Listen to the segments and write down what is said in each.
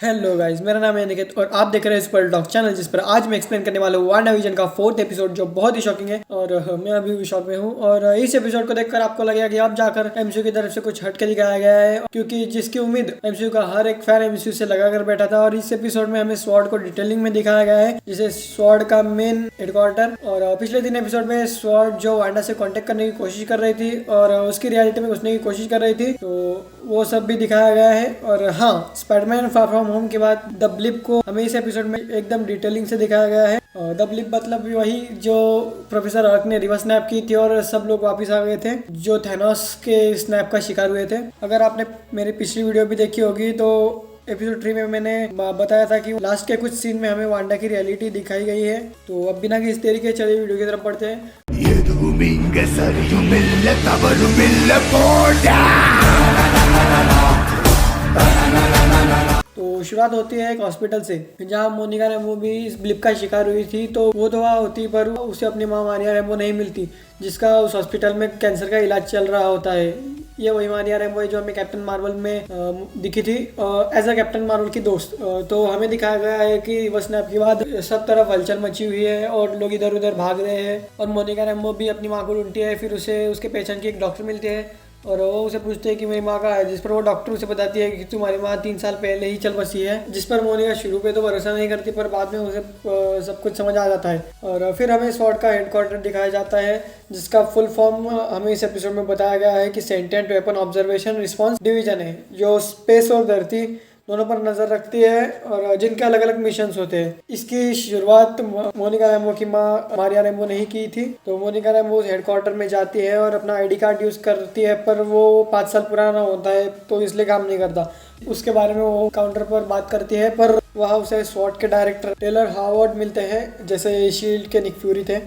Hello guys, मेरा नाम है निकित और आप देख रहे हैं सुपर टॉक चैनल, जिस पर आज मैं एक्सप्लेन करने वाला हूँ वांडाविजन का 4th एपिसोड, जो बहुत ही शॉकिंग है। और मैं अभी भी शॉक में हूँ। और इस एपिसोड को देखकर आपको लगेगा कि अब जाकर एमसीयू की तरफ से कुछ हटके दिखाया गया है, क्योंकि जिसकी उम्मीद एमसीयू का हर एक फैन एमसीयू से लगा कर बैठा था। और इस एपिसोड में हमें स्वॉर्ड को डिटेलिंग में दिखाया गया है, जिसे स्वॉर्ड का मेन हेडक्वार्टर। और पिछले 3 एपिसोड में स्वॉर्ड जो वांडा से कॉन्टेक्ट करने की कोशिश कर रही थी और उसकी रियलिटी में घुसने की कोशिश कर रही थी, तो वो सब भी दिखाया गया है। और हाँ, स्पाइडरमैन फार फ्रॉम होम के बाद द ब्लिप को हमें इस एपिसोड में एकदम डिटेलिंग से दिखाया गया है। द ब्लिप मतलब वही जो प्रोफेसर हल्क ने रिवर्स स्नैप की थी और सब लोग वापस आ गए थे, जो थैनोस के स्नैप का शिकार हुए थे। अगर आपने मेरी पिछली वीडियो भी देखी होगी तो एपिसोड 3 में मैंने बताया था कि लास्ट के कुछ सीन में हमें वांडा की रियलिटी दिखाई गई है। तो अब बिना किसी देरी के चलिए वीडियो की तरफ बढ़ते हैं। तो शुरुआत होती है एक हॉस्पिटल से, जहाँ मोनिका रेम्बो भी इस ब्लिप का शिकार हुई थी। तो वो तो वहाँ होती, पर उसे अपनी माँ मारिया रेम्बो नहीं मिलती, जिसका उस हॉस्पिटल में कैंसर का इलाज चल रहा होता है। ये वही मारिया रेम्बो है जो हमें कैप्टन मार्वल में दिखी थी एज अ कैप्टन मार्वल की दोस्त। तो हमें दिखाया गया है कि रिवर्स स्नैप के बाद सब तरफ हलचल मची हुई है और लोग इधर उधर भाग रहे हैं। और मोनिका रेम्बो भी अपनी माँ को ढूंढती है, फिर उसे उसके पहचान की एक डॉक्टर मिलती है और वो उसे पूछते हैं कि मेरी माँ का है, जिस पर वो डॉक्टर उसे बताती है कि तुम्हारी माँ 3 साल पहले ही चल बसी है। जिस पर मोनिका शुरू पे तो भरोसा नहीं करती, पर बाद में उसे सब कुछ समझ आ जाता है। और फिर हमें स्वॉर्ड का हेडक्वार्टर दिखाया जाता है, जिसका फुल फॉर्म हमें इस एपिसोड में बताया गया है कि sentient weapon observation response division है, जो स्पेस और धरती दोनों पर नजर रखती है और जिनके अलग अलग मिशंस होते हैं। इसकी शुरुआत मोनिका रेम्बो की माँ मारिया रेम्बो ने ही की थी। तो मोनिका रेम्बो हेडक्वार्टर में जाती है और अपना आईडी कार्ड यूज करती है, पर वो 5 साल पुराना होता है तो इसलिए काम नहीं करता। उसके बारे में वो काउंटर पर बात करती है, पर वहाँ उसे स्वॉर्ड के डायरेक्टर टेलर हावर्ड मिलते हैं, जैसे शील्ड के निक फ्यूरी थे।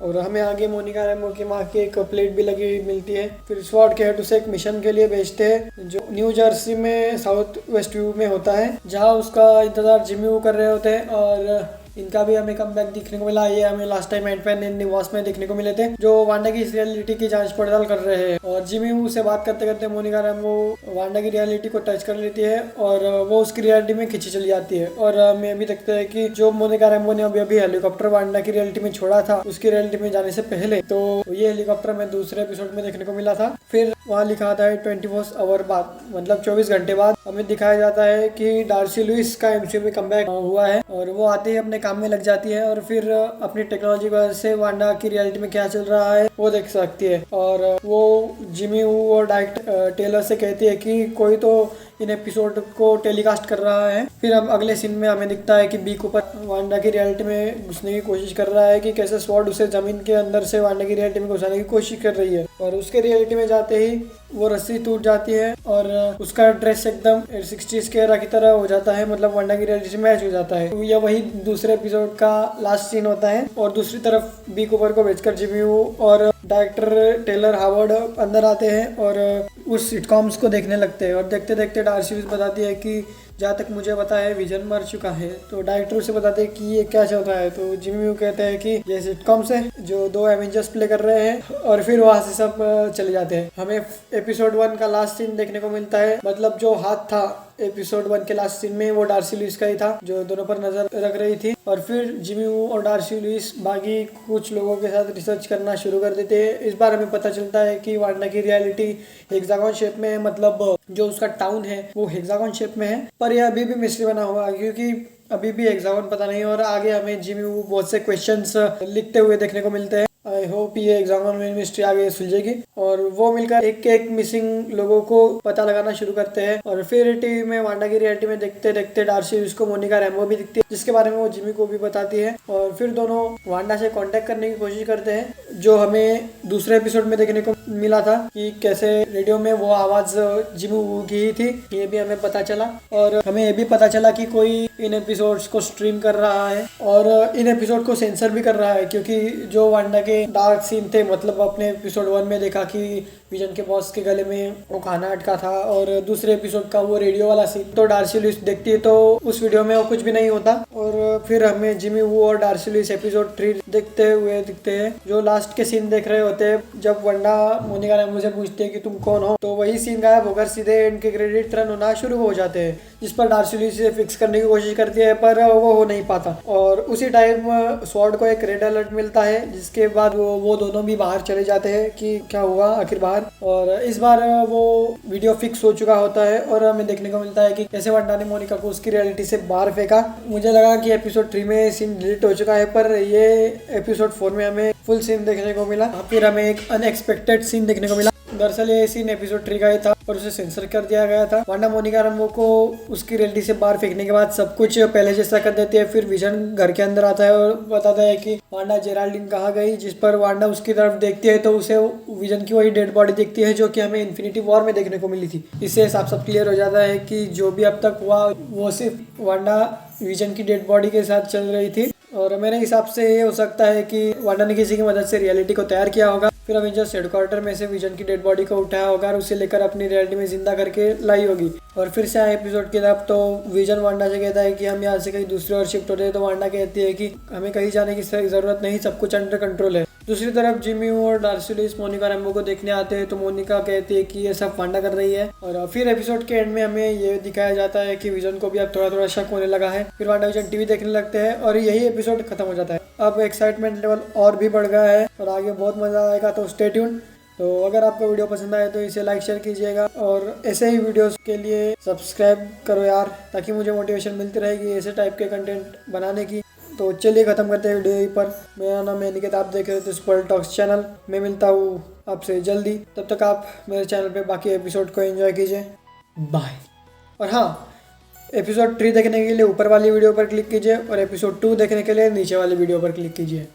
और हमें आगे मोनिका रेम्बो की माँ की एक प्लेट भी लगी हुई मिलती है। फिर स्वॉर्ड के हेड उसे एक मिशन के लिए भेजते हैं, जो न्यू जर्सी में साउथ वेस्ट व्यू में होता है, जहाँ उसका इंतजार जिमी वू कर रहे होते हैं। और इनका भी हमें कमबैक दिखने को मिला। ये हमें last time Ant Man and the Wasp में देखने को मिले थे, जो वांडा की इस रियलिटी की जांच पड़ताल कर रहे हैं। और जिमी वू से बात करते करते मोनिका रेम्बो वांडा की रियलिटी को टच कर लेती है और वो उसकी रियलिटी में खींची चली जाती है। और हमें अभी देखते हैं कि जो मोनिका रेम्बो ने अभी अभी हेलीकॉप्टर वांडा की रियलिटी में छोड़ा था, उसकी रियलिटी में जाने से पहले, तो ये हेलीकॉप्टर में दूसरे एपिसोड में देखने को मिला था। फिर वहाँ लिखा था 24 आवर बाद, मतलब 24 घंटे बाद हमें दिखाया जाता है कि डार्सी लुइस का एमसीयू में कमबैक हुआ है। और वो आते ही अपने काम में लग जाती है और फिर अपनी टेक्नोलॉजी की वजह से वांडा की रियलिटी में क्या चल रहा है वो देख सकती है। और वो जिमी वू और डायरेक्टर टेलर से कहती है कि कोई तो इन एपिसोड को टेलीकास्ट कर रहा है। फिर हम अगले सीन में हमें दिखता है कि बी कूपर वांडा की रियलिटी में घुसने की कोशिश कर रहा है, कि कैसे स्वॉर्ड उसे जमीन के अंदर से वांडा की रियलिटी में घुसाने की कोशिश कर रही है। और उसके रियलिटी में जाते ही वो रस्सी टूट जाती है और उसका ड्रेस एकदम 60s के एरा की तरह हो जाता है, मतलब वांडा की रियलिटी से मैच हो जाता है। तो यह वही दूसरे एपिसोड का लास्ट सीन होता है। और दूसरी तरफ बी कूपर को भेजकर जिमी वू और डायरेक्टर टेलर हावर्ड अंदर आते हैं और उस सिटकॉम्स को देखने लगते हैं। और देखते देखते डार्सी लुइस बताती है कि जहाँ तक मुझे पता है विजन मर चुका है। तो डायरेक्टर उसे बताते हैं कि ये क्या चल रहा है। तो जिमी वू कहते हैं कि ये सिटकॉम्स है जो 2 एवेंजर्स प्ले कर रहे हैं, और फिर वहाँ से सब चले जाते हैं। हमें एपिसोड 1 का लास्ट सीन देखने को मिलता है, मतलब जो हाथ था एपिसोड 1 के लास्ट सीन में वो डार्सी लुइस का ही था, जो दोनों पर नजर रख रही थी। और फिर जिमी वू और डार्सी लुइस बाकी कुछ लोगों के साथ रिसर्च करना शुरू कर देते हैं। इस बार हमें पता चलता है कि वांडा की रियलिटी हेक्सागोन शेप में है, मतलब जो उसका टाउन है वो हेक्सागोन शेप में है। पर यह अभी भी मिस्ट्री बना हुआ है, क्योंकि अभी भी हेक्सागोन पता नहीं। और आगे हमें जिमी वू बहुत से क्वेश्चंस लिखते हुए देखने को मिलते हैं। आई होप ये हेक्सागोन में मिस्ट्री आगे सुलझेगी। और वो मिलकर एक मिसिंग लोगों को पता लगाना शुरू करते हैं। और फिर टीवी में वांडा की रियलिटी में देखते देखते डार्सी उसको मोनिका रेम्बो भी दिखती है, जिसके बारे में वो जिमी को भी बताती है। और फिर दोनों वांडा से कांटेक्ट करने की कोशिश करते हैं, जो हमें दूसरे एपिसोड में देखने को मिला था कि कैसे रेडियो में वो आवाज जिमी वू की ही थी, ये भी हमें पता चला। और हमें ये भी पता चला कि कोई इन एपिसोड्स को स्ट्रीम कर रहा है और इन एपिसोड को सेंसर भी कर रहा है, क्योंकि जो वांडा के डार्क सीन थे, मतलब अपने एपिसोड 1 में देखा कि विजन के बॉस के गले में वो खाना अटका था, और दूसरे एपिसोड का वो रेडियो वाला सीन तो डार्सी लुइस देखती है तो उस वीडियो में वो कुछ भी नहीं होता। और फिर हमें जिमी वू और डार्सी लुइस एपिसोड 3 देखते हुए दिखते हैं, जो लास्ट के सीन देख रहे होते हैं जब वंडा मोनिका रैम्बो से पूछती है कि तुम कौन हो, तो वही सीन गायब होकर सीधे एंड के क्रेडिट रन होना शुरू हो जाते हैं, जिस पर डार्सी लुइस से फिक्स करने की कोशिश करती है पर वो हो नहीं पाता। और उसी टाइम स्वॉर्ड को एक रेड अलर्ट मिलता है, जिसके बाद वो दोनों भी बाहर चले जाते हैं कि क्या हुआ आखिर बाहर। और इस बार वो वीडियो फिक्स हो चुका होता है और हमें देखने को मिलता है कि कैसे वंडा ने मोनिका को उसकी रियलिटी से बाहर फेंका। मुझे लगा कि एपिसोड 3 में सीन डिलीट हो चुका है, पर ये एपिसोड 4 में हमें फुल सीन देखने को मिला। फिर हमें एक अनएक्सपेक्टेड सीन देखने को मिला। दरअसल ये सीन एपिसोड 3 का ही था और उसे सेंसर कर दिया गया था। वांडा मोनिका रैम्बो को उसकी रियलिटी से बाहर फेंकने के बाद सब कुछ पहले जैसा कर देती है। फिर विजन घर के अंदर आता है और बताता है कि वांडा जेराल्डीन कहाँ गई, जिस पर वांडा उसकी तरफ देखती है तो उसे विजन की वही डेड बॉडी दिखती है जो कि हमें इन्फिनिटी वॉर में देखने को मिली थी। इससे साफ साफ क्लियर हो जाता है कि जो भी अब तक हुआ वो सिर्फ वांडा विजन की डेड बॉडी के साथ चल रही थी। और मेरे हिसाब से ये हो सकता है कि वांडा ने किसी की मदद से रियलिटी को तैयार किया होगा, फिर अवेंजर्स हेडक्वार्टर में से विजन की डेड बॉडी को उठाया होगा और उसे लेकर अपनी रियलिटी में जिंदा करके लाई होगी। और फिर से आए एपिसोड की तरफ तो विजन वांडा से कहता है कि हम यहाँ से कहीं दूसरी ओर शिफ्ट होते हैं, तो वांडा कहती है कि हमें कहीं जाने की जरूरत नहीं, सब कुछ अंडर कंट्रोल है। दूसरी तरफ जिमी और डार्सी लुइस मोनिका रैम्बो को देखने आते हैं, तो मोनिका कहती है कि ये सब वांडा कर रही है। और फिर एपिसोड के एंड में हमें ये दिखाया जाता है कि विजन को भी अब थोड़ा थोड़ा शक होने लगा है। फिर वांडा विजन टीवी देखने लगते हैं और यही एपिसोड खत्म हो जाता है। अब एक्साइटमेंट लेवल और भी बढ़ गया है और आगे बहुत मजा आएगा, तो स्टे ट्यून्ड। तो अगर आपको वीडियो पसंद आए तो इसे लाइक शेयर कीजिएगा और ऐसे ही वीडियोस के लिए सब्सक्राइब करो यार, ताकि मुझे मोटिवेशन मिलती रहेगी ऐसे टाइप के कंटेंट बनाने की। तो चलिए ख़त्म करते हैं वीडियो यहीं पर। मेरा नाम है निकेत, आप देख रहे थे स्पॉइल टॉक्स चैनल। मैं मिलता हूँ आपसे जल्दी, तब तक आप मेरे चैनल पे बाकी एपिसोड को एंजॉय कीजिए। बाय। और हाँ, एपिसोड 3 देखने के लिए ऊपर वाली वीडियो पर क्लिक कीजिए और एपिसोड 2 देखने के लिए नीचे वाली वीडियो पर क्लिक कीजिए।